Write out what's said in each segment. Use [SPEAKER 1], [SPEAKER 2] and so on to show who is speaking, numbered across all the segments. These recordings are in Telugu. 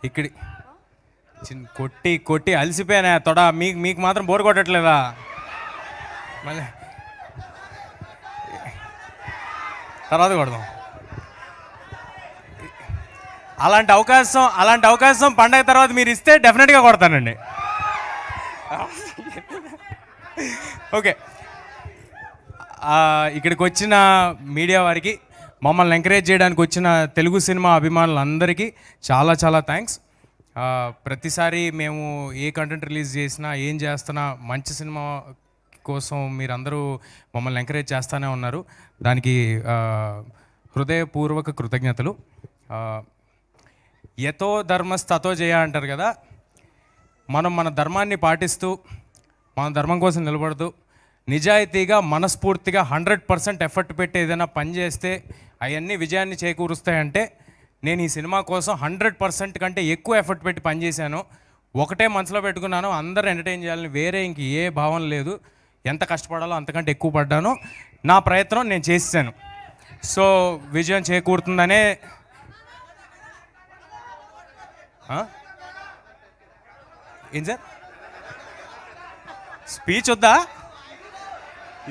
[SPEAKER 1] ఇక్కడి కొట్టి కొట్టి అలసిపోయానా తొడ. మీకు మీకు మాత్రం బోర్ కొట్టట్లేదా? మళ్ళీ తర్వాత కొడదాం. అలాంటి అవకాశం పండగ తర్వాత మీరు ఇస్తే డెఫినెట్గా కొడతానండి. ఓకే, ఇక్కడికి వచ్చిన మీడియా వారికి, మమ్మల్ని ఎంకరేజ్ చేయడానికి వచ్చిన తెలుగు సినిమా అభిమానులందరికీ చాలా చాలా థ్యాంక్స్. ప్రతిసారి మేము ఏ కంటెంట్ రిలీజ్ చేసినా, ఏం చేస్తున్నా, మంచి సినిమా కోసం మీరందరూ మమ్మల్ని ఎంకరేజ్ చేస్తూనే ఉన్నారు. దానికి హృదయపూర్వక కృతజ్ఞతలు. యతో ధర్మస్తతో జయ అంటారు కదా, మనం మన ధర్మాన్ని పాటిస్తూ, మన ధర్మం కోసం నిలబడుతూ, నిజాయితీగా మనస్ఫూర్తిగా 100% ఎఫర్ట్ పెట్టి ఏదైనా పని చేస్తే అవన్నీ విజయాన్ని చేకూరుస్తాయంటే, నేను ఈ సినిమా కోసం 100% కంటే ఎక్కువ ఎఫర్ట్ పెట్టి పనిచేశాను. ఒకటే మనసులో పెట్టుకున్నాను, అందరూ ఎంటర్టైన్ చేయాలని, వేరే ఇంక ఏ భావన లేదు. ఎంత కష్టపడాలో అంతకంటే ఎక్కువ పడ్డాను. నా ప్రయత్నం నేను చేశాను. సో విజయం చేకూరుతుందనే. ఏం సార్ స్పీచ్ వద్దా?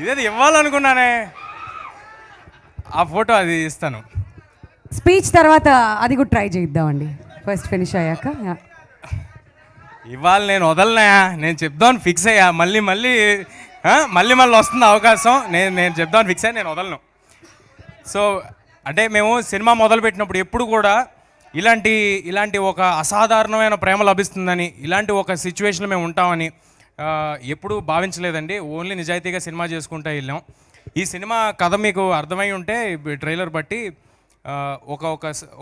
[SPEAKER 1] ఇదేది ఇవ్వాలనుకున్నానే, ఆ ఫోటో అది ఇస్తాను.
[SPEAKER 2] స్పీచ్ తర్వాత అది కూడా ట్రై చేద్దామండి, ఫస్ట్ ఫినిష్ అయ్యాక.
[SPEAKER 1] ఇవాళ నేను వదలనా, నేను చెప్దామని ఫిక్స్ అయ్యా. మళ్ళీ మళ్ళీ వస్తుంది అవకాశం. నేను చెప్దామని ఫిక్స్ అయ్యా, నేను వదలను. సో అంటే మేము సినిమా మొదలుపెట్టినప్పుడు ఎప్పుడు కూడా ఇలాంటి ఒక అసాధారణమైన ప్రేమ లభిస్తుందని, ఇలాంటి ఒక సిచ్యువేషన్లో మేము ఉంటామని ఎప్పుడూ భావించలేదండి. ఓన్లీ నిజాయితీగా సినిమా చేసుకుంటూ వెళ్ళాం. ఈ సినిమా కథ మీకు అర్థమై ఉంటే ట్రైలర్ బట్టి,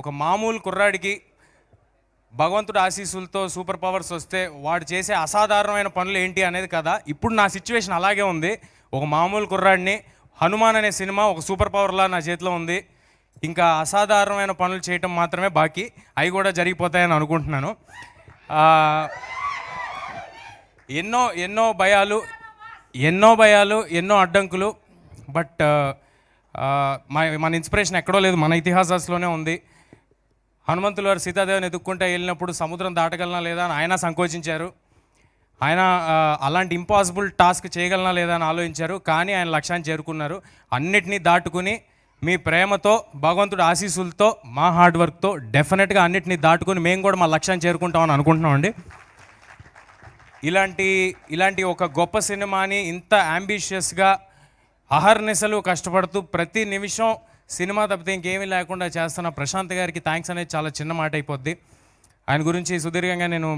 [SPEAKER 1] ఒక మామూలు కుర్రాడికి భగవంతుడు ఆశీస్సులతో సూపర్ పవర్స్ వస్తే వాడు చేసే అసాధారణమైన పనులు ఏంటి అనేది కదా. ఇప్పుడు నా సిచ్యువేషన్ అలాగే ఉంది. ఒక మామూలు కుర్రాడిని, హనుమాన్ అనే సినిమా ఒక సూపర్ పవర్లా నా చేతిలో ఉంది. ఇంకా అసాధారణమైన పనులు చేయటం మాత్రమే బాకీ, అవి కూడా జరిగిపోతాయని అనుకుంటున్నాను. ఎన్నో భయాలు, ఎన్నో అడ్డంకులు. బట్ మన ఇన్స్పిరేషన్ ఎక్కడో లేదు, మన ఇతిహాసాల్లోనే ఉంది. హనుమంతులు వారు సీతాదేవిని ఎదుక్కుంటే వెళ్ళినప్పుడు సముద్రం దాటగలనా లేదా అని ఆయన సంకోచించారు. ఆయన అలాంటి ఇంపాసిబుల్ టాస్క్ చేయగలనా లేదా అని ఆలోచించారు. కానీ ఆయన లక్ష్యాన్ని చేరుకున్నారు. అన్నిటినీ దాటుకుని మీ ప్రేమతో, భగవంతుడి ఆశీస్సులతో, మా హార్డ్ వర్క్తో డెఫినెట్గా అన్నిటినీ దాటుకుని మేము కూడా మా లక్ష్యాన్ని చేరుకుంటామని అనుకుంటున్నామండి. ఇలాంటి ఒక గొప్ప సినిమాని ఇంత అంబిషియస్గా అహర్నిశలు కష్టపడుతూ ప్రతి నిమిషం సినిమా తప్పితే ఇంకేమీ లేకుండా చేస్తున్న ప్రశాంత్ గారికి థ్యాంక్స్ అనేది చాలా చిన్న మాట అయిపోద్ది. ఆయన గురించి సుదీర్ఘంగా నేను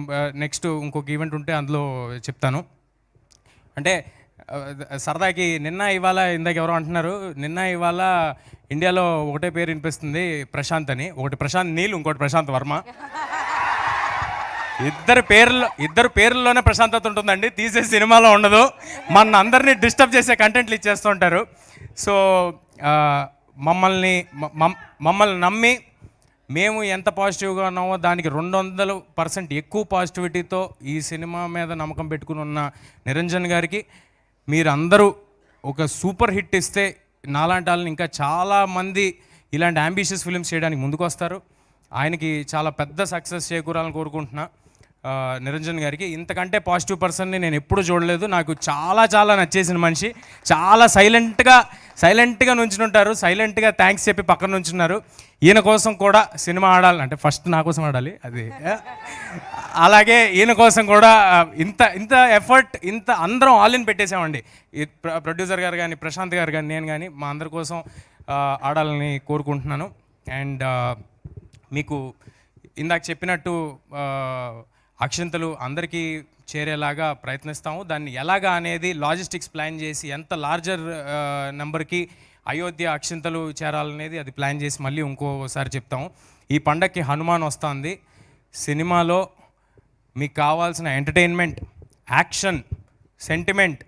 [SPEAKER 1] నెక్స్ట్ ఇంకొక ఈవెంట్ ఉంటే అందులో చెప్తాను. అంటే సరదాకి నిన్న ఇవాళ ఇందాక ఎవరో అంటున్నారు, నిన్న ఇవాళ ఇండియాలో ఒకటే పేరు వినిపిస్తుంది ప్రశాంత్ అని. ఒకటి ప్రశాంత్ నీల్, ఇంకోటి ప్రశాంత్ వర్మ. ఇద్దరు పేర్లలోనే ప్రశాంతత ఉంటుందండి, తీసే సినిమాలో ఉండదు. మన అందరినీ డిస్టర్బ్ చేసే కంటెంట్లు ఇచ్చేస్తూ ఉంటారు. సో మమ్మల్ని నమ్మి మేము ఎంత పాజిటివ్గా ఉన్నామో దానికి 200% ఎక్కువ పాజిటివిటీతో ఈ సినిమా మీద నమ్మకం పెట్టుకుని ఉన్న నిరంజన్ గారికి, మీరందరూ ఒక సూపర్ హిట్ ఇస్తే నాలాంటి వాళ్ళని ఇంకా చాలామంది ఇలాంటి అంబిషియస్ ఫిల్మ్స్ చేయడానికి ముందుకు వస్తారు. ఆయనకి చాలా పెద్ద సక్సెస్ చేకూరాలని కోరుకుంటున్నా. నిరంజన్ గారికి ఇంతకంటే పాజిటివ్ పర్సన్ని నేను ఎప్పుడు చూడలేదు. నాకు చాలా చాలా నచ్చేసిన మనిషి. చాలా సైలెంట్గా నుంచుంటారు, సైలెంట్గా థ్యాంక్స్ చెప్పి పక్కన నుంచున్నారు. ఈయన కోసం కూడా సినిమా ఆడాలి అంటే ఫస్ట్ నా కోసం ఆడాలి, అది అలాగే ఈయన కోసం కూడా ఇంత ఎఫర్ట్, అందరం ఆల్ ఇన్ పెట్టేసామండి. ప్రొడ్యూసర్ గారు కానీ, ప్రశాంత్ గారు కానీ, నేను కానీ, మా అందరి కోసం ఆడాలని కోరుకుంటున్నాను. అండ్ మీకు ఇందాక చెప్పినట్టు అక్షింతలు అందరికీ చేరేలాగా ప్రయత్నిస్తాము. దాన్ని ఎలాగా అనేది లాజిస్టిక్స్ ప్లాన్ చేసి, ఎంత లార్జర్ నెంబర్కి అయోధ్య అక్షింతలు చేరాలనేది అది ప్లాన్ చేసి మళ్ళీ ఇంకోసారి చెప్తాము. ఈ పండగకి హనుమాన్ వస్తుంది. సినిమాలో మీకు కావాల్సిన entertainment, action, sentiment,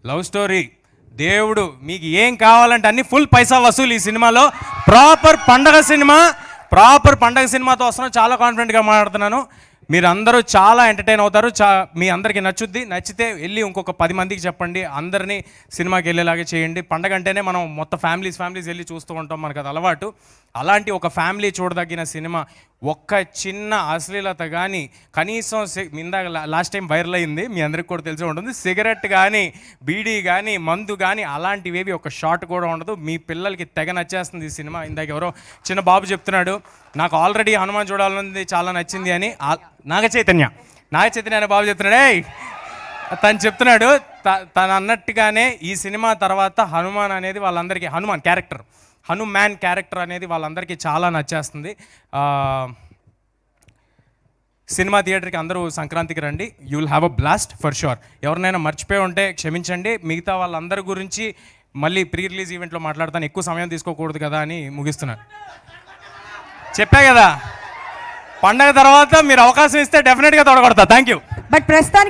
[SPEAKER 1] love story, దేవుడు, మీకు ఏం కావాలంటే అన్ని ఫుల్ పైసా వసూలు ఈ సినిమాలో. ప్రాపర్ పండగ సినిమాతో వస్తున్నాను, చాలా కాన్ఫిడెంట్గా మాట్లాడుతున్నాను. మీరందరూ చాలా ఎంటర్టైన్ అవుతారు. మీ అందరికీ నచ్చుద్ది. నచ్చితే వెళ్ళి ఇంకొక 10 మందికి చెప్పండి. అందరినీ సినిమాకి వెళ్ళేలాగా చేయండి. పండగ అంటేనే మనం మొత్తం ఫ్యామిలీస్ వెళ్ళి చూస్తూ ఉంటాం, మనకు అది అలవాటు. అలాంటి ఒక ఫ్యామిలీ చూడదగిన సినిమా. ఒక్క చిన్న అశ్లీలత కానీ, కనీసం ఇందాక లాస్ట్ టైం వైరల్ అయింది, మీ అందరికి కూడా తెలిసి ఉంటుంది, సిగరెట్ కానీ, బీడీ కానీ, మందు కానీ అలాంటివేవి ఒక షాట్ కూడా ఉండదు. మీ పిల్లలకి తెగ నచ్చేస్తుంది ఈ సినిమా. ఇందాక ఎవరో చిన్న బాబు చెప్తున్నాడు, నాకు ఆల్రెడీ హనుమాన్ చూడాలన్నది చాలా నచ్చింది అని. నాగ చైతన్య అనే బాబు చెప్తున్నాడే, తను చెప్తున్నాడు తను అన్నట్టుగానే ఈ సినిమా తర్వాత హనుమాన్ అనేది వాళ్ళందరికీ, హనుమాన్ క్యారెక్టర్ అనేది వాళ్ళందరికీ చాలా నచ్చేస్తుంది. సినిమా థియేటర్కి అందరూ సంక్రాంతికి రండి. You will have a blast for sure. ఎవరినైనా మర్చిపోయి ఉంటే క్షమించండి. మిగతా వాళ్ళందరి గురించి మళ్ళీ ప్రీ రిలీజ్ ఈవెంట్లో మాట్లాడతాను, ఎక్కువ సమయం తీసుకోకూడదు కదా అని ముగిస్తున్నాను. చెప్పా కదా, పండగ తర్వాత మీరు అవకాశం ఇస్తే డెఫినెట్గా తొడగొడతా. Thank you.
[SPEAKER 2] బట్ ప్రస్తుతానికి